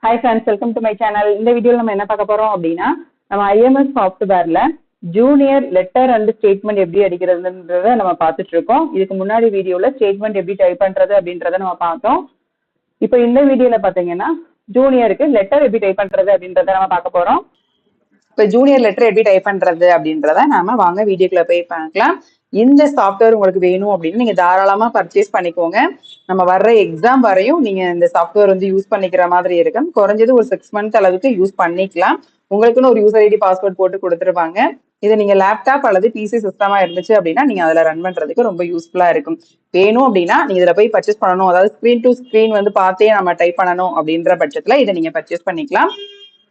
Hi friends, welcome to my channel. இந்த வீடியோவில் நம்ம என்ன பார்க்க போறோம் அப்படின்னா, நம்ம ஐஎம்எஸ் சாஃப்ட்வேர்ல ஜூனியர் லெட்டர் அண்ட் ஸ்டேட்மெண்ட் எப்படி அடிக்கிறதுன்றத நம்ம பார்த்துட்டு இருக்கோம். இதுக்கு முன்னாடி வீடியோல ஸ்டேட்மெண்ட் எப்படி டைப் பண்றது அப்படின்றத நம்ம பார்த்தோம். இப்போ இந்த வீடியோல பாத்தீங்கன்னா ஜூனியருக்கு லெட்டர் எப்படி டைப் பண்றது அப்படின்றத நம்ம பார்க்க போறோம். இப்போ ஜூனியர் லெட்டர் எப்படி டைப் பண்றது அப்படின்றத நாம வாங்க வீடியோக்குள்ள போய் பார்க்கலாம். இந்த சாஃப்ட்வேர் உங்களுக்கு வேணும் அப்படின்னு நீங்க தாராளமா பர்ச்சேஸ் பண்ணிக்கோங்க. நம்ம வர்ற எக்ஸாம் வரையும் நீங்க இந்த சாஃப்ட்வேர் வந்து யூஸ் பண்ணிக்கிற மாதிரி இருக்கும். குறைஞ்சது ஒரு 6 மந்த் அளவுக்கு யூஸ் பண்ணிக்கலாம். உங்களுக்குன்னு ஒரு யூசர் ஐடி பாஸ்வேர்ட் போட்டு கொடுத்துருவாங்க. இது நீங்க லேப்டாப் அல்லது பிசி சிஸ்டமா இருந்துச்சு அப்படின்னா நீங்க அதுல ரன் பண்றதுக்கு ரொம்ப யூஸ்ஃபுல்லா இருக்கும். வேணும் அப்படின்னா நீங்க இதுல போய் பர்ச்சேஸ் பண்ணணும், அதாவது ஸ்கிரீன் டு ஸ்கிரீன் வந்து பார்த்தே நம்ம டைப் பண்ணணும் அப்படின்ற பட்சத்துல இதை நீங்க பர்ச்சேஸ் பண்ணிக்கலாம்.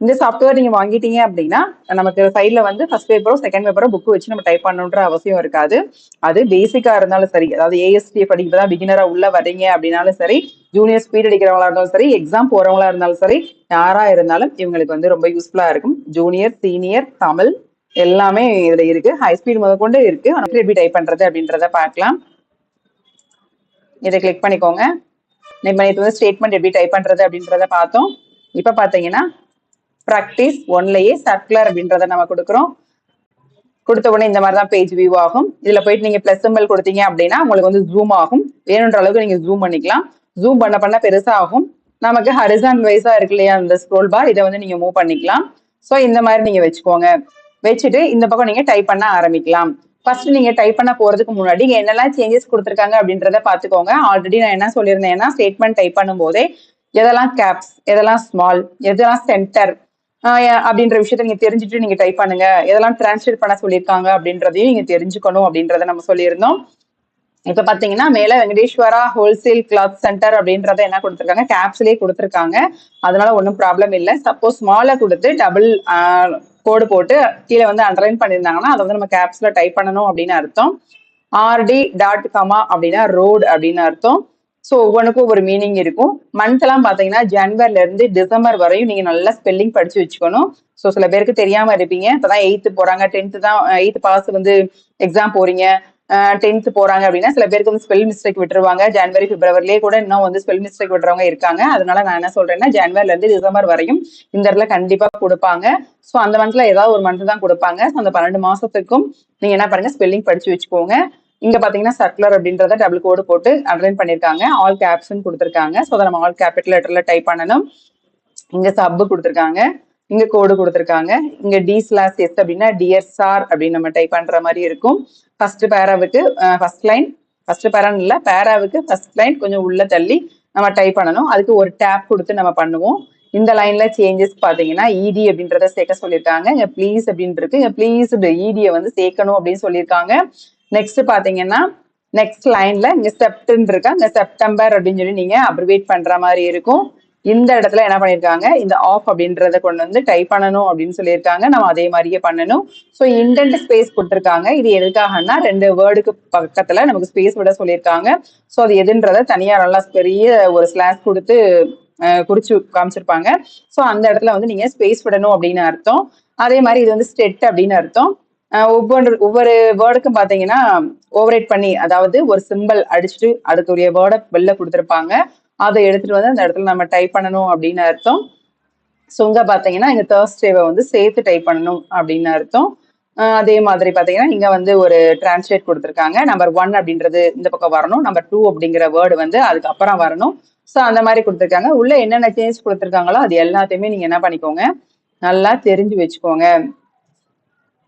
இந்த சாஃப்ட்வேர் நீங்க வாங்கிட்டீங்க அப்படின்னா நமக்கு சைட்ல வந்து ஃபர்ஸ்ட் பேப்பரோ செகண்ட் பேப்பரோ புக் வச்சு நம்ம டைப் பண்ணணுன்ற அவசியம் இருக்காது. அது பேசிக்கா இருந்தாலும் சரி, அதாவது ஏஎஸ்டி படிக்கிறதா பிகினரா உள்ள வரீங்க அப்படின்னாலும் சரி, ஜூனியர் ஸ்பீட் அடிக்கிறவங்களா இருந்தாலும் சரி, எக்ஸாம் போறவங்களா இருந்தாலும் சரி, யாரா இருந்தாலும் இவங்களுக்கு வந்து ரொம்ப யூஸ்ஃபுல்லா இருக்கும். ஜூனியர், சீனியர், தமிழ் எல்லாமே இதுல இருக்கு. ஹை ஸ்பீட் முதற்கொண்டு இருக்கு. எப்படி டைப் பண்றது அப்படின்றத பார்க்கலாம். இதை கிளிக் பண்ணிக்கோங்க. நம்ம நேற்று வந்து ஸ்டேட்மெண்ட் எப்படி டைப் பண்றது அப்படின்றத பார்த்தோம். இப்ப பாத்தீங்கன்னா ப்ராக்டிஸ் ஒன்லயே சர்க்குலர் அப்படின்றத நம்ம கொடுக்குறோம். கொடுத்த உடனே இந்த மாதிரி தான் பேஜ் வியூ ஆகும். இதுல போயிட்டு நீங்க பிளஸ் சிம்பல் கொடுத்தீங்க அப்படின்னா உங்களுக்கு வந்து ஜூம் ஆகும். வேணுன்ற அளவுக்கு நீங்க ஜூம் பண்ணிக்கலாம். ஜூம் பண்ண பண்ண பெருசா ஆகும். நமக்கு ஹரிசான் வைஸா இருக்கு இல்லையா அந்த ஸ்க்ரோல் பார், இதை வந்து நீங்க மூவ் பண்ணிக்கலாம். ஸோ இந்த மாதிரி நீங்க வச்சுக்கோங்க. வச்சுட்டு இந்த பக்கம் நீங்க டைப் பண்ண ஆரம்பிக்கலாம். ஃபர்ஸ்ட் நீங்க டைப் பண்ண போறதுக்கு முன்னாடி என்னெல்லாம் சேஞ்சஸ் கொடுத்துருக்காங்க அப்படின்றத பாத்துக்கோங்க. ஆல்ரெடி நான் என்ன சொல்லியிருந்தேன்னா ஸ்டேட்மெண்ட் டைப் பண்ணும் போதே எதெல்லாம் கேப்ஸ், எதெல்லாம் ஸ்மால், எதெல்லாம் சென்டர் அப்படின்ற விஷயத்த நீங்க தெரிஞ்சுட்டு நீங்க டைப் பண்ணுங்க. எதெல்லாம் டிரான்ஸ்லேட் பண்ண சொல்லியிருக்காங்க அப்படின்றதையும் நீங்க தெரிஞ்சுக்கணும் அப்படின்றத நம்ம சொல்லியிருந்தோம். இப்ப பாத்தீங்கன்னா மேல வெங்கடேஸ்வரா ஹோல்சேல் கிளாத் சென்டர் அப்படின்றத என்ன கொடுத்துருக்காங்க, கேப்ஸ்லயே கொடுத்துருக்காங்க. அதனால ஒன்றும் ப்ராப்ளம் இல்லை. சப்போஸ் ஸ்மால கொடுத்து டபுள் கோடு போட்டு கீழே வந்து அண்டர்லைன் பண்ணியிருந்தாங்கன்னா அதை வந்து நம்ம கேப்ஸ்ல டைப் பண்ணணும் அப்படின்னு அர்த்தம். RD.கமா அப்படின்னா ரோடு அப்படின்னு அர்த்தம். ஸோ ஒவ்வொன்றுக்கும் ஒரு மீனிங் இருக்கும். மந்த் எல்லாம் பாத்தீங்கன்னா ஜனவரில இருந்து டிசம்பர் வரையும் நீங்க நல்லா ஸ்பெல்லிங் படிச்சு வச்சுக்கணும். ஸோ சில பேருக்கு தெரியாம இருப்பீங்க. இப்பதான் 8th போறாங்க, 10th தான் 8th பாஸ் வந்து எக்ஸாம் போறீங்க, 10th போறாங்க அப்படின்னா சில பேருக்கு வந்து ஸ்பெல் மிஸ்டேக் விட்டுருவாங்க. ஜனவரி பிப்ரவரிலேயே கூட இன்னும் வந்து ஸ்பெல் மிஸ்டேக் விட்டுறவங்க இருக்காங்க. அதனால நான் என்ன சொல்றேன்னா ஜனவரில இருந்து டிசம்பர் வரையும் இந்த இடத்துல கண்டிப்பா கொடுப்பாங்க. ஸோ அந்த மந்த்ல ஏதாவது ஒரு மந்த் தான் கொடுப்பாங்க. அந்த 12 மாசத்துக்கும் நீங்க என்ன பண்ணுங்க, ஸ்பெல்லிங் படிச்சு வச்சுக்கோங்க. இங்க பாத்தீங்கன்னா சர்க்குலர் அப்படின்றத டபுள் கோடு போட்டு அண்டர்லைன் பண்ணிருக்காங்க. ஆல் கேப்ஸ்ன்னு கொடுத்துருக்காங்க. ஸோ அதை நம்ம ஆல் கேபிட்டல் லெட்டர்ல டைப் பண்ணணும். இங்க சப் கொடுத்துருக்காங்க, இங்க கோடு கொடுத்துருக்காங்க. இங்க D/S அப்படின்னா டியர் சார் அப்படின்னு நம்ம டைப் பண்ற மாதிரி இருக்கும். ஃபர்ஸ்ட் பேராவுக்கு ஃபர்ஸ்ட் லைன், ஃபர்ஸ்ட் பேரான்னு இல்ல, பேராவுக்கு ஃபர்ஸ்ட் லைன் கொஞ்சம் உள்ள தள்ளி நம்ம டைப் பண்ணணும். அதுக்கு ஒரு டேப் கொடுத்து நம்ம பண்ணுவோம். இந்த லைன்ல சேஞ்சஸ் பாத்தீங்கன்னா ED அப்படின்றத சேர்க்க சொல்லியிருக்காங்க. இங்க ப்ளீஸ் அப்படின்னு இருக்கு, இங்க ப்ளீஸ் ED வந்து சேர்க்கணும் அப்படின்னு சொல்லியிருக்காங்க. நெக்ஸ்ட் பாத்தீங்கன்னா நெக்ஸ்ட் லைன்ல இங்க செப்டம்பர் இருக்கா, இந்த செப்டம்பர் அப்படின்னு சொல்லி நீங்க அப்ரிவேட் பண்ற மாதிரி இருக்கும். இந்த இடத்துல என்ன பண்ணிருக்காங்க, இந்த ஆஃப் அப்படின்றத கொண்டு வந்து டைப் பண்ணணும் அப்படின்னு சொல்லியிருக்காங்க. நம்ம அதே மாதிரியே பண்ணணும். ஸோ இண்டென்ட் ஸ்பேஸ் கொடுத்துருக்காங்க. இது எதுக்காகனா 2 வேர்டுக்கு பக்கத்துல நமக்கு ஸ்பேஸ் விட சொல்லியிருக்காங்க. ஸோ அது எதுன்றத தனியா நல்லா பெரிய ஒரு ஸ்லாஷ் கொடுத்து குறிச்சு காமிச்சிருப்பாங்க. ஸோ அந்த இடத்துல வந்து நீங்க ஸ்பேஸ் விடணும் அப்படின்னு அர்த்தம். அதே மாதிரி இது வந்து ஸ்டெட் அப்படின்னு அர்த்தம். ஒவ்வொரு வேர்டுக்கும் பாத்தீங்கன்னா ஓவரைட் பண்ணி, அதாவது ஒரு சிம்பிள் அடிச்சுட்டு அதுக்குரிய வேர்டை வெளில கொடுத்துருப்பாங்க. அதை எடுத்துட்டு வந்து அந்த இடத்துல நம்ம டைப் பண்ணணும் அப்படின்னு அர்த்தம். ஸோ இங்க பாத்தீங்கன்னா இங்க தேர்ஸ்டேவை வந்து சேர்த்து டைப் பண்ணணும் அப்படின்னு அர்த்தம். அதே மாதிரி பாத்தீங்கன்னா இங்க வந்து ஒரு டிரான்ஸ்லேட் கொடுத்துருக்காங்க. நம்பர் 1 அப்படின்றது இந்த பக்கம் வரணும், நம்பர் 2 அப்படிங்கிற வேர்டு வந்து அதுக்கப்புறம் வரணும். ஸோ அந்த மாதிரி கொடுத்துருக்காங்க. உள்ள என்னென்ன சேஞ்ச் கொடுத்துருக்காங்களோ அது எல்லாத்தையுமே நீங்க என்ன பண்ணிக்கோங்க, நல்லா தெரிஞ்சு வச்சுக்கோங்க.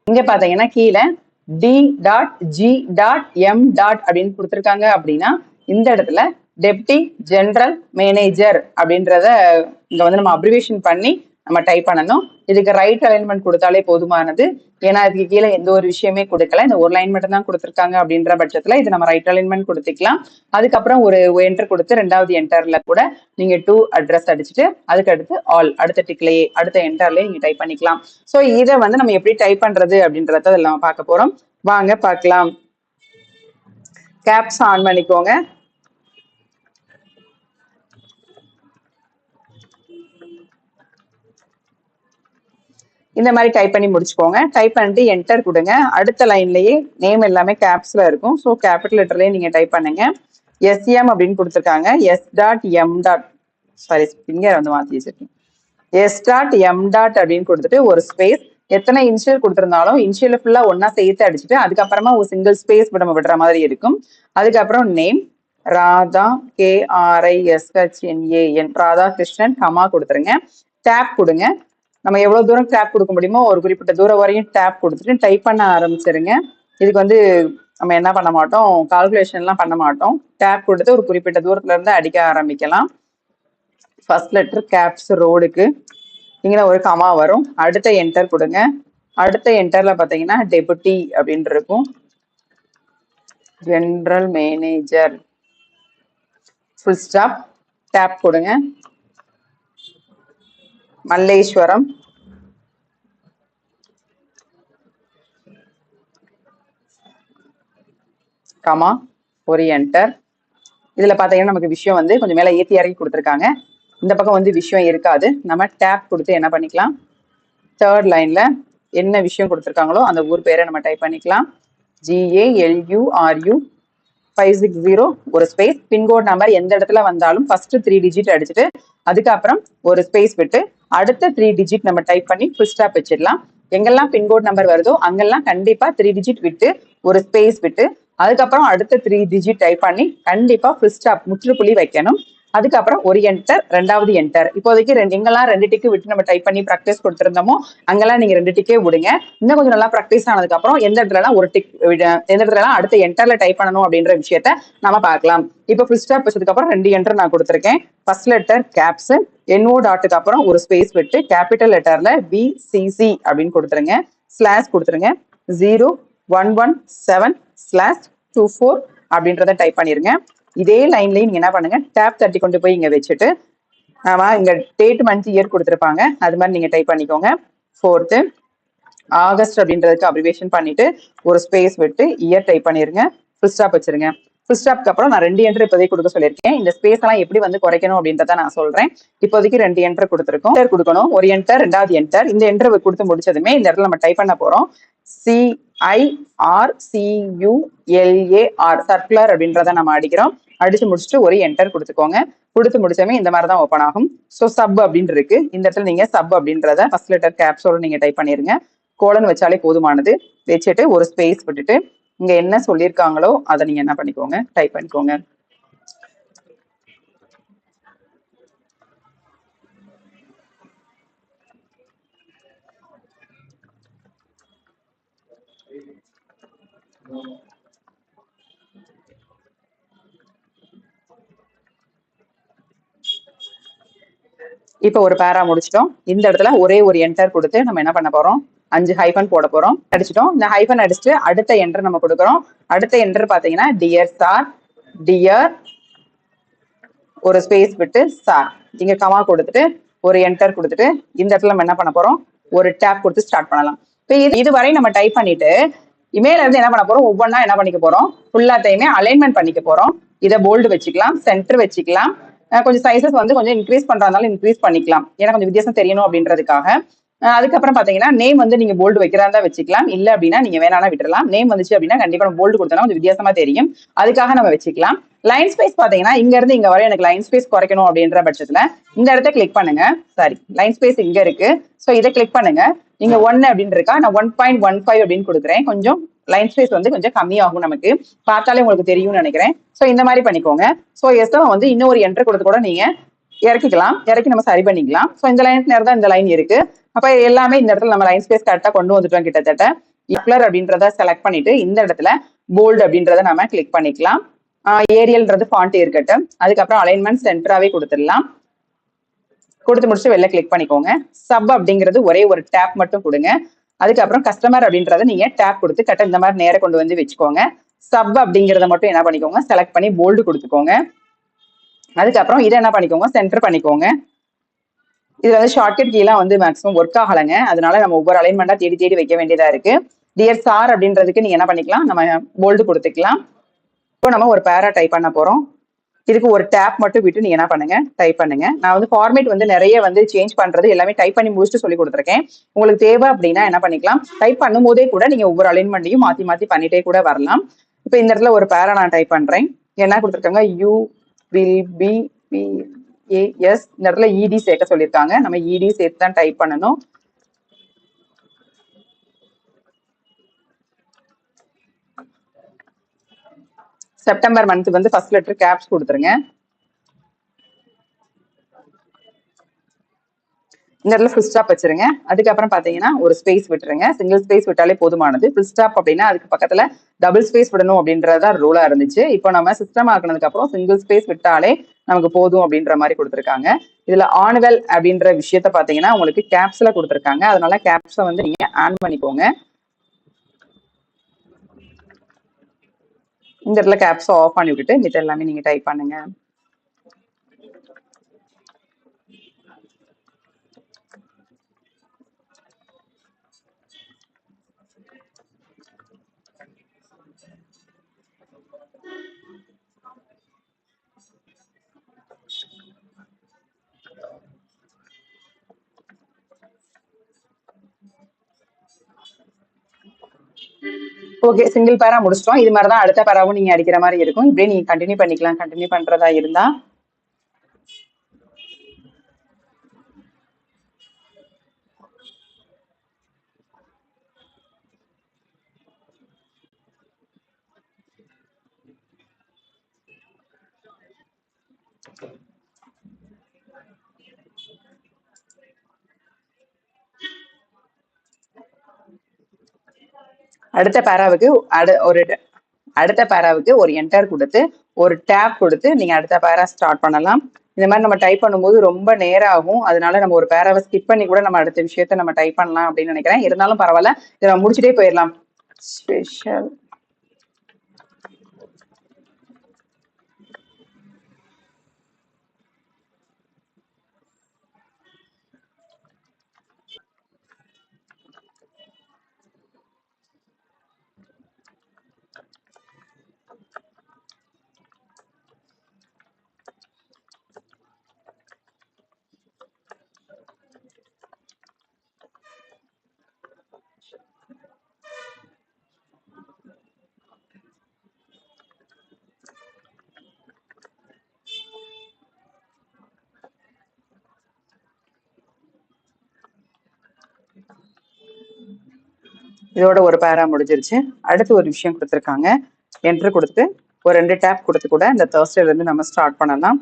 இங்க பாத்தீங்கன்னா கீழே D.G.M. அப்படின்னு கொடுத்துருக்காங்க. அப்படின்னா இந்த இடத்துல டெப்டி ஜெனரல் மேனேஜர் அப்படின்றத இங்க வந்து நம்ம அப்ரிவேஷன் பண்ணி நம்ம டைப் பண்ணணும். இதுக்கு ரைட் அலைன்மெண்ட் கொடுத்தாலே போதுமானது. ஏன்னா இதுக்கு கீழே எந்த ஒரு விஷயமே கொடுக்கல, இந்த ஒரு லைன் மட்டும் தான் கொடுத்துருக்காங்க அப்படின்ற பட்சத்துல இது நம்ம ரைட் அலைன்மெண்ட் கொடுத்துக்கலாம். அதுக்கப்புறம் ஒரு என்டர் கொடுத்து 2வது என்டர்ல கூட நீங்க டு அட்ரஸ் அடிச்சுட்டு அதுக்கு அடுத்து ஆல் அடுத்த டிக்லயே அடுத்த என்டர்லயே நீங்க டைப் பண்ணிக்கலாம். ஸோ இதை வந்து நம்ம எப்படி டைப் பண்றது அப்படின்றத நம்ம பார்க்க போறோம். வாங்க பார்க்கலாம். கேப்ஸ் ஆன் பண்ணிக்கோங்க. இந்த மாதிரி டைப் பண்ணி முடிச்சுக்கோங்க. டைப் பண்ணிட்டு என்டர் கொடுங்க. அடுத்த லைன்லயே நேம் எல்லாமே கேப்ஸ்ல இருக்கும். ஸோ கேபிட்டல் லெட்டர்லயே நீங்க டைப் பண்ணுங்க. SM அப்படின்னு கொடுத்துருக்காங்க. S.M. சாரி, ஃபிங்கர் வந்து மாத்தி வச்சிருக்கேன். எஸ் டாட் எம் டாட் அப்படின்னு கொடுத்துட்டு ஒரு ஸ்பேஸ், எத்தனை இன்ஷியல் கொடுத்துருந்தாலும் இன்ஷியல் ஃபுல்லா ஒன்னா சேர்த்து அடிச்சுட்டு அதுக்கப்புறமா ஒரு சிங்கிள் ஸ்பேஸ் நம்ம விடுற மாதிரி இருக்கும். அதுக்கப்புறம் name Radha KRISHNAN Radhakrishnan comma கொடுத்துருங்க. டேப் கொடுங்க. நம்ம எவ்வளவு தூரம் டேப் கொடுக்க முடியுமோ ஒரு குறிப்பிட்ட தூரம் வரையும் டேப் கொடுத்துட்டு டைப் பண்ண ஆரம்பிச்சிருங்க. இதுக்கு வந்து நம்ம என்ன பண்ண மாட்டோம், கால்குலேஷன்லாம் பண்ண மாட்டோம். டேப் கொடுத்து ஒரு குறிப்பிட்ட தூரத்துல இருந்து அடிக்க ஆரம்பிக்கலாம். ஃபர்ஸ்ட் லெட்டர் கேப்ஸ் ரோடுக்கு இங்கே ஒரு கமா வரும். அடுத்த என்டர் கொடுங்க. அடுத்த என்டர்ல பாத்தீங்கன்னா டெபுட்டி அப்படின்னு இருக்கும். General manager full stop tab கொடுங்க. மல்லேஸ்வரம் கமா ஒரு என்டர். இதுல பாத்தீங்கன்னா நமக்கு விஷயம் வந்து கொஞ்சம் மேல ஏத்தி இறக்கி கொடுத்துருக்காங்க. இந்த பக்கம் வந்து விஷயம் இருக்காது. நம்ம டேப் கொடுத்து என்ன பண்ணிக்கலாம், தேர்ட் லைன்ல என்ன விஷயம் கொடுத்துருக்காங்களோ அந்த ஊர் பேரை நம்ம டைப் பண்ணிக்கலாம். GALURU 560 ஒரு ஸ்பேஸ், பின்கோட் நம்பர் எந்த இடத்துல வந்தாலும் ஃபர்ஸ்ட் 3 டிஜிட் அடிச்சுட்டு அதுக்கப்புறம் ஒரு ஸ்பேஸ் விட்டு அடுத்த 3 டிஜிட் நம்ம டைப் பண்ணி ஃபுல் ஸ்டாப் வச்சிடலாம். எங்கெல்லாம் பின்கோட் நம்பர் வருதோ அங்கெல்லாம் கண்டிப்பா 3 டிஜிட் விட்டு ஒரு ஸ்பேஸ் விட்டு அதுக்கப்புறம் அடுத்த 3 டிஜிட் டைப் பண்ணி கண்டிப்பா ஃபுல் ஸ்டாப் முற்றுப்புள்ளி வைக்கணும். அதுக்கப்புறம் ஒரு என்டர், ரெண்டாவது என்டர். இப்போதைக்கு எங்கெல்லாம் 2 டிக்கு விட்டு நம்ம டைப் பண்ணி ப்ராக்டிஸ் கொடுத்துருந்தோமோ அங்கெல்லாம் நீங்க 2 டிக்கே விடுங்க. இன்னும் கொஞ்சம் நல்லா ப்ராக்டிஸ் ஆனதுக்கு அப்புறம் எந்த இடத்துலலாம் ஒரு டிக், எந்த இடத்துலலாம் அடுத்த என்டர்ல டைப் பண்ணணும் அப்படின்ற விஷயத்த நம்ம பார்க்கலாம். இப்போ ஃபுல் ஸ்டாப் வச்சதுக்கு அப்புறம் 2 என்டர் நான் கொடுத்துருக்கேன். ஃபர்ஸ்ட் லெட்டர் கேப்ஸ், NO டாட்டுக்கு அப்புறம் ஒரு ஸ்பேஸ் விட்டு கேபிட்டல் லெட்டர்ல BCC அப்படின்னு கொடுத்துருங்க. ஸ்லாஷ் கொடுத்துருங்க. 0117/24 அப்படின்றத டைப் பண்ணிருங்க. இதே லைன்லயும் நீங்க என்ன பண்ணுங்க, டேப் தட்டி கொண்டு போய் இங்க வச்சுட்டு இங்க டேட் மந்த் இயர் கொடுத்துருப்பாங்க அது மாதிரி நீங்க டைப் பண்ணிக்கோங்க. 4th ஆகஸ்ட் அப்படின்றதுக்கு அப்ரிவேஷன் பண்ணிட்டு ஒரு ஸ்பேஸ் விட்டு இயர் டைப் பண்ணிருங்க. ஃபுல் ஸ்டாப் வச்சிருங்க. ஃபுல் ஸ்டாப்க்கு அப்புறம் நான் 2 என்டர் இப்போதைக்கு கொடுக்க சொல்லியிருக்கேன். இந்த ஸ்பேஸ் எல்லாம் எப்படி வந்து குறைக்கணும் அப்படின்றத நான் சொல்றேன். இப்போதைக்கு 2 என்டர் கொடுத்துருக்கோம். கொடுக்கணும் ஒரு என்டர், ரெண்டாவது என்டர். இந்த என்டர் கொடுத்து முடிச்சதுமே இந்த இடத்துல நம்ம டைப் பண்ண போறோம். CIRCULAR சர்க்குலர் அப்படின்றத நம்ம அடிக்கிறோம். அடிச்சு முடிச்சுட்டு ஒரு என்டர் கொடுத்துக்கோங்க. கொடுத்து முடிச்சமே இந்த மாதிரி தான் ஓப்பன் ஆகும். ஸோ சப் அப்படின்னு இருக்கு. இந்த இடத்துல நீங்க சப் அப்படின்றத ஃபர்ஸ்ட் லெட்டர் கேப்ஸோட நீங்க டைப் பண்ணிருங்க. கோலன் வச்சாலே போதுமானது. வச்சுட்டு ஒரு ஸ்பேஸ் விட்டுட்டு இங்க என்ன சொல்லியிருக்காங்களோ அதை நீங்க என்ன பண்ணிக்கோங்க, டைப் பண்ணிக்கோங்க. இப்ப ஒரு பேரா முடிச்சிட்டோம். இந்த இடத்துல ஒரே ஒரு என்டர் கொடுத்து நம்ம என்ன பண்ண போறோம், 5 ஹைபன் போட போறோம். அடிச்சிட்டோம். இந்த ஹைபன் அடிச்சுட்டு அடுத்த என்டர் நம்ம கொடுக்குறோம். அடுத்த என்டர் பாத்தீங்கன்னா டியர் சார், டியர் ஒரு ஸ்பேஸ் விட்டு சார், இங்க கமா கொடுத்துட்டு ஒரு என்டர் கொடுத்துட்டு இந்த இடத்துல நம்ம என்ன பண்ண போறோம், ஒரு டேப் கொடுத்து ஸ்டார்ட் பண்ணலாம். இப்போ இதுவரை நம்ம டைப் பண்ணிட்டு இமெயில இருந்து என்ன பண்ண போறோம், ஒவ்வொன்றா என்ன பண்ணிக்க போறோம், ஃபுல்லாத்தையுமே அலைன்மெண்ட் பண்ணிக்க போறோம். இதை போல்டு வச்சுக்கலாம், சென்டர் வச்சுக்கலாம். கொஞ்சம் சைசஸ் வந்து கொஞ்சம் இன்க்ரீஸ் பண்றதுனால இன்க்ரீஸ் பண்ணிக்கலாம், ஏன்னா கொஞ்சம் வித்தியாசம் தெரியணும் அப்படின்றதுக்காக. அதுக்கப்புறம் பாத்தீங்கன்னா நேம் வந்து நீங்க போல்டு வைக்கிறதா வச்சுக்கலாம், இல்ல அப்படின்னா நீங்க வேணாலும் விட்டுறலாம். நேம் வந்துச்சு அப்படின்னா கண்டிப்பா நம்ம போல்டு கொடுத்தோம்னா கொஞ்சம் வித்தியாசமா தெரியும், அதுக்காக நம்ம வச்சுக்கலாம். லைன் ஸ்பேஸ் பாத்தீங்கன்னா இங்க இருந்து இங்க வரை எனக்கு லைன் ஸ்பேஸ் குறைக்கணும் அப்படின்ற பட்சத்துல இந்த இடத்த கிளிக் பண்ணுங்க. சாரி, லைன் ஸ்பேஸ் இங்க இருக்கு. ஸோ இதை கிளிக் பண்ணுங்க. நீங்க 1 அப்படின்னு இருக்கா, நான் 1.15 அப்படின்னு கொடுக்குறேன். கொஞ்சம் லைன் ஸ்பேஸ் வந்து கொஞ்சம் கம்மியாகும், நமக்கு பார்த்தாலே உங்களுக்கு தெரியும்னு நினைக்கிறேன். ஸோ இந்த மாதிரி பண்ணிக்கோங்க. ஸோ எஸ் வந்து இன்னொரு என்டர் கொடுத்து கூட நீங்க இறக்கிக்கலாம், இறக்கி நம்ம சரி பண்ணிக்கலாம். ஸோ இந்த லைன் நேரம் தான் இந்த லைன் இருக்கு. அப்ப எல்லாமே இந்த இடத்துல நம்ம லைன் ஸ்பேஸ் கரெக்டா கொண்டு வந்துட்டோம். கிட்டத்தட்ட இப்ளர் அப்படின்றத செலக்ட் பண்ணிட்டு இந்த இடத்துல போல்டு அப்படின்றத நம்ம கிளிக் பண்ணிக்கலாம். ஏரியல்ன்றது ஃபாண்ட் இருக்கட்டும். அதுக்கப்புறம் அலைன்மெண்ட் சென்டராகவே கொடுத்துடலாம். கொடுத்து முடிச்சு வெளில கிளிக் பண்ணிக்கோங்க. சப் அப்படிங்கிறது ஒரே ஒரு டேப் மட்டும் கொடுங்க. அதுக்கப்புறம் கஸ்டமர் அப்படின்றத நீங்க டேப் கொடுத்து கரெக்டாக இந்த மாதிரி நேரம் கொண்டு வந்து வச்சுக்கோங்க. சப் அப்படிங்கிறத மட்டும் என்ன பண்ணிக்கோங்க, செலக்ட் பண்ணி போல்டு கொடுத்துக்கோங்க. அதுக்கப்புறம் இதை என்ன பண்ணிக்கோங்க, சென்டர் பண்ணிக்கோங்க. இதுல வந்து ஷார்ட்கட் கீலாம் வந்து மேக்ஸிமம் ஒர்க் ஆகலைங்க, அதனால நம்ம ஒவ்வொரு அலைன்மெண்டா தேடி தேடி வைக்க வேண்டியதா இருக்கு. டியர் சார் அப்படின்றதுக்கு நீங்க என்ன பண்ணிக்கலாம், நம்ம போல்டு கொடுத்துக்கலாம். இப்போ நம்ம ஒரு பேரா டைப் பண்ண போறோம். இதுக்கு ஒரு டேப் மட்டும் விட்டு நீங்க என்ன பண்ணுங்க, டைப் பண்ணுங்க. நான் வந்து ஃபார்மேட் வந்து நிறைய வந்து சேஞ்ச் பண்றது எல்லாமே டைப் பண்ணி முடிச்சுட்டு சொல்லி கொடுத்துருக்கேன். உங்களுக்கு தேவை அப்படின்னா என்ன பண்ணிக்கலாம், டைப் பண்ணும் போதே கூட நீங்க ஒவ்வொரு அலைன்மெண்ட்டையும் மாத்தி மாத்தி பண்ணிட்டே கூட வரலாம். இப்போ இந்த இடத்துல ஒரு பேரா நான் டைப் பண்றேன். என்ன கொடுத்துருக்காங்க, யூ வில் பி ஏஎஸ் இந்த இடத்துல இடி சேர்க்க சொல்லியிருக்காங்க. நம்ம இடி சேர்த்து தான் டைப் பண்ணணும். செப்டம்பர் மந்த் வந்து ஃபர்ஸ்ட் லெட்டர் கேப்ஸ் கொடுத்துருங்க. இந்த இடத்துல ஃபுல் ஸ்டாப் வச்சிருங்க. அதுக்கப்புறம் பாத்தீங்கன்னா ஒரு ஸ்பேஸ் விட்டுருங்க. சிங்கிள் ஸ்பேஸ் விட்டாலே போதுமானது. ஃபுல் ஸ்டாப் அப்படின்னா அதுக்கு பக்கத்துல டபுள் ஸ்பேஸ் விடணும் அப்படின்றதான் ரூலா இருந்துச்சு. இப்போ நம்ம சிஸ்டம் ஆக்குனதுக்கு அப்புறம் சிங்கிள் ஸ்பேஸ் விட்டாலே நமக்கு போதும் அப்படின்ற மாதிரி கொடுத்துருக்காங்க. இதுல ஆனுவல் அப்படின்ற விஷயத்த பாத்தீங்கன்னா உங்களுக்கு கேப்ஸ்ல கொடுத்துருக்காங்க. அதனால கேப்ஸை வந்து நீங்க ஆன் பண்ணிக்கோங்க. இந்த இடத்துல கேப்ஸ் ஆஃப் பண்ணி விட்டுட்டு மித்த எல்லாமே நீங்க டைப் பண்ணுங்க. ஓகே, சிங்கிள் பேரா முடிச்சிட்டோம். இது மாதிரி தான் அடுத்த பேராவும் நீங்க அடிக்கிற மாதிரி இருக்கும். இப்படியே நீங்க கண்டினியூ பண்ணிக்கலாம். கண்டினியூ பண்றதா இருந்தா அடுத்த பேராவுக்கு ஒரு என்டர் கொடுத்து ஒரு டேப் கொடுத்து நீங்க அடுத்த பேரா ஸ்டார்ட் பண்ணலாம். இந்த மாதிரி நம்ம டைப் பண்ணும்போது ரொம்ப நேரம் ஆகும். அதனால நம்ம ஒரு பேராவை ஸ்கிப் பண்ணி கூட நம்ம அடுத்த விஷயத்த நம்ம டைப் பண்ணலாம் அப்படின்னு நினைக்கிறேன். இருந்தாலும் பரவாயில்ல, இதை நம்ம முடிச்சுட்டே போயிடலாம். ஸ்பெஷல் இதோட ஒரு பேரா முடிஞ்சிருச்சு. அடுத்து ஒரு விஷயம் கொடுத்துருக்காங்க. என்ட்ரு கொடுத்து ஒரு 2 டேப் கொடுத்து கூட இந்த தேர்ஸ்டேல இருந்து நம்ம ஸ்டார்ட் பண்ணலாம்.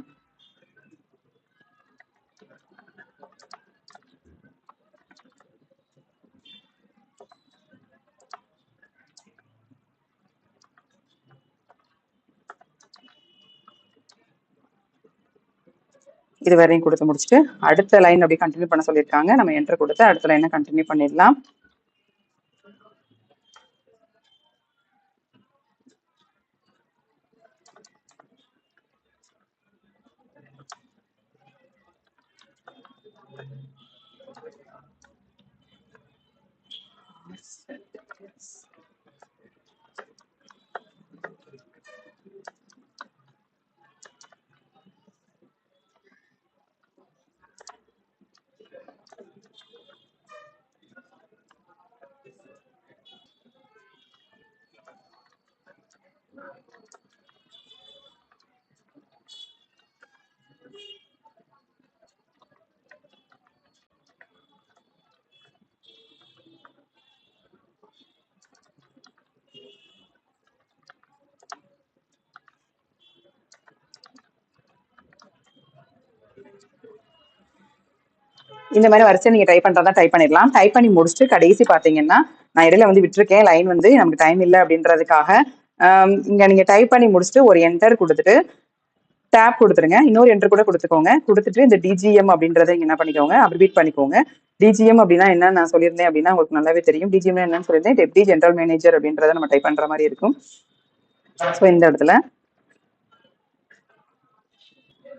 இது வரையும் கொடுத்து முடிச்சுட்டு அடுத்த லைன் அப்படி கண்டினியூ பண்ண சொல்லியிருக்காங்க. நம்ம என்ட்ரு கொடுத்து அடுத்த லைனை கண்டினியூ பண்ணிடலாம். இந்த மாதிரி வரிசை நீங்க டைப் பண்றதா டைப் பண்ணிடலாம். டைப் பண்ணி முடிச்சுட்டு கடைசி பாத்தீங்கன்னா நான் இடையில வந்து விட்டுருக்கேன், லைன் வந்து நமக்கு டைம் இல்லை அப்படின்றதுக்காக. இங்க நீங்க டைப் பண்ணி முடிச்சுட்டு ஒரு என்டர் கொடுத்துட்டு டேப் கொடுத்துருங்க. இன்னொரு என்டர் கூட கொடுத்துக்கோங்க. கொடுத்துட்டு இந்த டிஜிஎம் அப்படின்றத என்ன பண்ணிக்கோங்க, அப்ரிவேட் பண்ணிக்கோங்க. டிஜிஎம் அப்படின்னா என்ன நான் சொல்லியிருந்தேன் அப்படின்னா உங்களுக்கு நல்லாவே தெரியும். டிஜிஎம் என்னன்னு சொல்லியிருந்தேன், டெப்டி ஜெனரல் மேனேஜர் அப்படின்றத நம்ம டைப் பண்ற மாதிரி இருக்கும். ஸோ இந்த இடத்துல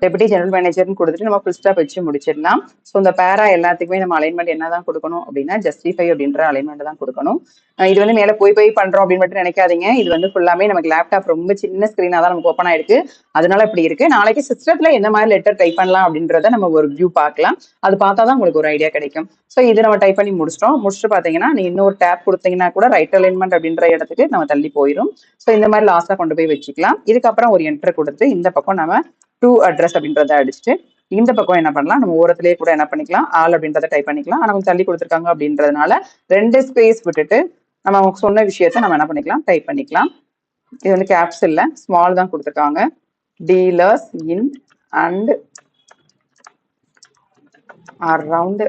டெபுட்டி ஜெனரல் மேனேஜர்னு கொடுத்துட்டு நம்ம ஃபுல் ஸ்டாப் வச்சு முடிச்சிடலாம். ஸோ இந்த பேரா எல்லாத்துக்குமே நம்ம அலைன்மெண்ட் என்ன தான் கொடுக்கணும் அப்படின்னா ஜஸ்டிஃபை அப்படின்ற அலைன்மெண்ட் தான் கொடுக்கணும். இது வந்து மேலே போய் பண்றோம் அப்படின்னு மட்டும் நினைக்காதீங்க. இது வந்து ஃபுல்லாமே நமக்கு லேப்டாப் ரொம்ப சின்ன ஸ்கிரீனாக தான் நமக்கு ஓப்பன் ஆயிருக்கு. அதனால இப்படி இருக்கு. நாளைக்கு சிஸ்டத்துல என்ன மாதிரி லெட்டர் டைப் பண்ணலாம் அப்படின்றத நம்ம ஒரு வியூ பார்க்கலாம். அது பார்த்தா தான் உங்களுக்கு ஒரு ஐடியா கிடைக்கும். ஸோ இது நம்ம டைப் பண்ணி முடிச்சிட்டோம். முடிச்சுட்டு பார்த்தீங்கன்னா நீ இன்னொரு டேப் கொடுத்தீங்கன்னா கூட ரைட் அலைன்மெண்ட் அப்படின்ற இடத்துக்கு நம்ம தள்ளி போயிடும். ஸோ இந்த மாதிரி லாஸ்ட்டாக கொண்டு போய் வச்சுக்கலாம். இதுக்கப்புறம் ஒரு என்டர் கொடுத்து இந்த பக்கம் நம்ம டு அட்ரஸ் அப்படின்றத அடிச்சுட்டு இந்த பக்கம் என்ன பண்ணலாம், நம்ம ஓரத்திலேயே கூட என்ன பண்ணிக்கலாம், ஆல் அப்படின்றத டைப் பண்ணிக்கலாம். ஆனா தள்ளி கொடுத்துருக்காங்க அப்படின்றதுனால 2 ஸ்பேஸ் விட்டுட்டு நம்ம அவங்க சொன்ன விஷயத்த நம்ம என்ன பண்ணிக்கலாம், டைப் பண்ணிக்கலாம். இது வந்து கேப்ஸ் இல்ல, ஸ்மால் தான் கொடுத்துருக்காங்க. Dealers in and around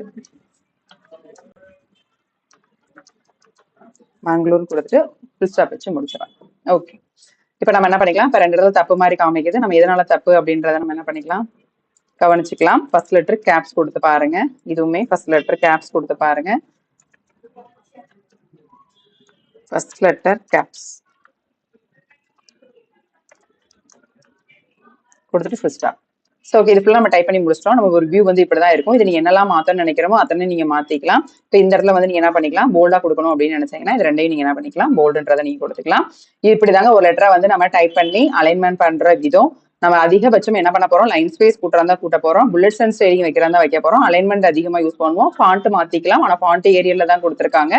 Mangalore கொடுத்துட்டு ஃபுல் ஸ்டாப் வச்சு முடிச்சிடலாம். ஓகே, இப்போ நம்ம என்ன பண்ணிக்கலாம், இப்போ 2 இடத்துல தப்பு மாதிரி காமிக்குது. நம்ம எதனால தப்பு அப்படின்றத நம்ம என்ன பண்ணிக்கலாம், கவனிச்சுக்கலாம். ஃபர்ஸ்ட் லெட்டர் கேப்ஸ் கொடுத்து பாருங்க. இதுவுமே ஃபர்ஸ்ட் லெட்டர் கேப்ஸ் கொடுத்து பாருங்க. ஃபர்ஸ்ட் லெட்டர் கேப்ஸ் கொடுத்துட்டு ஃபுல் ஸ்டாப். ஸோ ஓகே, இது ஃபுல்லாக நம்ம டைப் பண்ணி முடிச்சிட்டோம். நம்ம ஒரு வியூ வந்து இப்படிதான் இருக்கும். இது நீங்க என்னெல்லாம் மாத்தணும்னு நினைக்கிறோமோ அத்தனை நீங்க மாத்திக்கலாம். இப்போ இந்த இடத்துல வந்து நீங்க என்ன பண்ணிக்கலாம், போல்டா கொடுக்கணும் அப்படின்னு நினைச்சீங்கன்னா இது ரெண்டையும் நீங்க என்ன பண்ணிக்கலாம், போல்டுன்றதை நீங்க கொடுத்துக்கலாம். இப்படிதாங்க ஒரு லெட்டரை வந்து நம்ம டைப் பண்ணி அலைன்மெண்ட் பண்ற விதம். நம்ம அதிகபட்சம் என்ன பண்ண போறோம், லைன் ஸ்பேஸ் கூட்டுறதா கூட்ட போறோம், புல்லட்ஸ் அண்ட் ஸ்டைலிங் வைக்கிறதா வைக்க போறோம். அலைன்மெண்ட் அதிகமா யூஸ் பண்ணுவோம். ஃபாண்ட் மாத்திக்கலாம், ஆனா ஃபாண்ட் ஏரியல்ல தான் கொடுத்துருக்காங்க.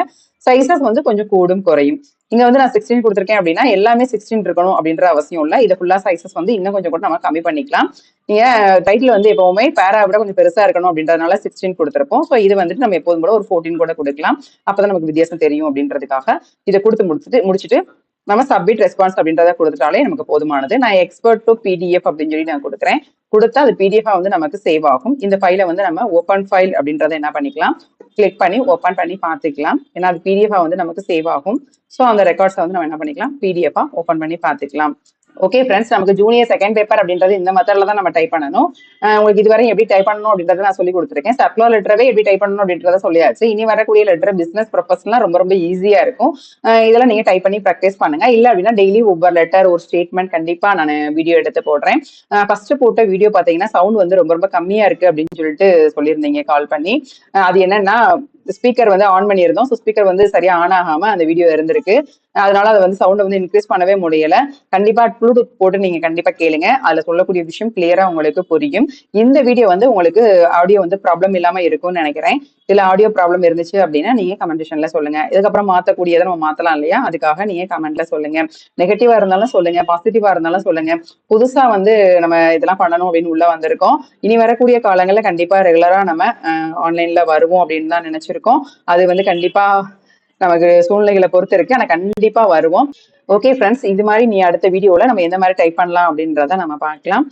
சைசஸ் வந்து கொஞ்சம் கூடும் குறையும். இங்க வந்து நான் 16 கொடுத்துருக்கேன் அப்படின்னா எல்லாமே 16 இருக்கணும் அப்படின்ற அவசியம் இல்லை. இது ஃபுல்லா சைசஸ் வந்து இன்னும் கொஞ்சம் கூட நம்ம கம்மி பண்ணிக்கலாம். நீங்க டைட்டில் வந்து எப்பவுமே பேரா விட கொஞ்சம் பெருசா இருக்கணும் அப்படின்றதுனால 16 கொடுத்துருப்போம். ஸோ இது வந்துட்டு நம்ம எப்போதும் கூட ஒரு 14 கூட கொடுக்கலாம். அப்பதான் நமக்கு வித்தியாசம் தெரியும் அப்படின்றதுக்காக இதை கொடுத்து முடிச்சுட்டு நம்ம சப்மிட் ரெஸ்பான்ஸ் அப்படின்றத கொடுத்துட்டாலே நமக்கு போதுமானது. நான் எக்ஸ்போர்ட் டு பிடிஎஃப் அப்படின்னு சொல்லி நான் கொடுக்குறேன். கொடுத்தா அது பிடிஎஃப் வந்து நமக்கு சேவ் ஆகும். இந்த ஃபைலை வந்து நம்ம ஓப்பன் ஃபைல் அப்படின்றத என்ன பண்ணிக்கலாம், கிளிக் பண்ணி ஓப்பன் பண்ணி பார்த்துக்கலாம். ஏன்னா அது பிடிஎஃப் வந்து நமக்கு சேவ் ஆகும். ஸோ அந்த ரெக்கார்ட்ஸை வந்து நம்ம என்ன பண்ணிக்கலாம், பிடிஎஃப் ஓப்பன் பண்ணி பார்த்துக்கலாம். ஓகே ஃப்ரெண்ட்ஸ், நமக்கு ஜூனியர் செகண்ட் பேப்பர் அப்படின்றது இந்த மெத்தட்ல தான் நம்ம டைப் பண்ணணும். உங்களுக்கு இதுவரை எப்படி டைப் பண்ணணும் அப்படின்றத நான் சொல்லி கொடுத்துருக்கேன். சர்க்குலர் லெட்டரவே எப்படி டைப் பண்ணணும் அப்படின்றத சொல்லியாச்சு. இனி வரக்கூடிய லெட்டர் பிசினஸ் ப்ரொபஸ்லாம் ரொம்ப ரொம்ப ஈஸியா இருக்கும். இதெல்லாம் நீங்க டைப் பண்ணி ப்ராக்டிஸ் பண்ணுங்க. இல்ல அப்படின்னா டெய்லி ஒவ்வொரு லெட்டர் ஒரு ஸ்டேட்மெண்ட் கண்டிப்பா நான் வீடியோ எடுத்து போடுறேன். ஃபர்ஸ்ட் போட்ட வீடியோ பாத்தீங்கன்னா சவுண்ட் வந்து ரொம்ப ரொம்ப கம்மியா இருக்கு அப்படின்னு சொல்லிட்டு சொல்லியிருந்தீங்க கால் பண்ணி. அது என்னன்னா ஸ்பீக்கர் வந்து ஆன் பண்ணியிருந்தோம். ஸோ ஸ்பீக்கர் வந்து சரியா ஆன் ஆகாம அந்த வீடியோ இருந்திருக்கு. அதனால அதை வந்து சவுண்டை வந்து இன்க்ரீஸ் பண்ணவே முடியல. கண்டிப்பா ப்ளூடூத் போட்டு நீங்க கண்டிப்பா கேளுங்க. அதுல சொல்லக்கூடிய விஷயம் கிளியரா உங்களுக்கு புரியும். இந்த வீடியோ வந்து உங்களுக்கு ஆடியோ வந்து ப்ராப்ளம் இல்லாம இருக்கும்னு நினைக்கிறேன். இதுல ஆடியோ ப்ராப்ளம் இருந்துச்சு அப்படின்னா நீங்க கமெண்டேஷன்ல சொல்லுங்க. இதுக்கப்புறம் மாத்தக்கூடியதை நம்ம மாத்தலாம் இல்லையா, அதுக்காக நீங்க கமெண்ட்ல சொல்லுங்க. நெகட்டிவா இருந்தாலும் சொல்லுங்க, பாசிட்டிவா இருந்தாலும் சொல்லுங்க. புதுசா வந்து நம்ம இதெல்லாம் பண்ணணும் அப்படின்னு உள்ள வந்திருக்கோம். இனி வரக்கூடிய காலங்கள்ல கண்டிப்பா ரெகுலரா நம்ம ஆன்லைன்ல வருவோம் அப்படின்னு தான் நினைச்சிருக்கோம். அது வந்து கண்டிப்பா நமக்கு சூழ்நிலைகளை பொறுத்து இருக்கு, ஆனா கண்டிப்பா வருவோம். ஓகே ஃப்ரெண்ட்ஸ், இது மாதிரி நீ அடுத்த வீடியோல நம்ம எந்த மாதிரி டைப் பண்ணலாம் அப்படின்றத நம்ம பார்க்கலாம்.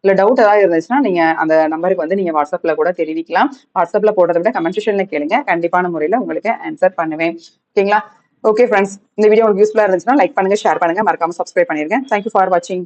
இல்ல டவுட் ஏதாவது இருந்துச்சுன்னா நீங்க அந்த நம்பருக்கு வந்து நீங்க வாட்ஸ்அப்ல கூட தெரிவிக்கலாம். வாட்ஸ்அப்ல போடுறத விட கமெண்ட் செக்ஷன்ல கேளுங்க, கண்டிப்பான முறையில உங்களுக்கு ஆன்சர் பண்ணுவேன். ஓகேங்களா? ஓகே ஃப்ரெண்ட்ஸ், இந்த வீடியோ உங்களுக்கு யூஸ்ஃபுல்லா இருந்துச்சுன்னா லைக் பண்ணுங்க, ஷேர் பண்ணுங்க, மறக்காம சப்ஸ்கிரைப் பண்ணிருங்க. தேங்க்யூ ஃபார் வாட்சிங்.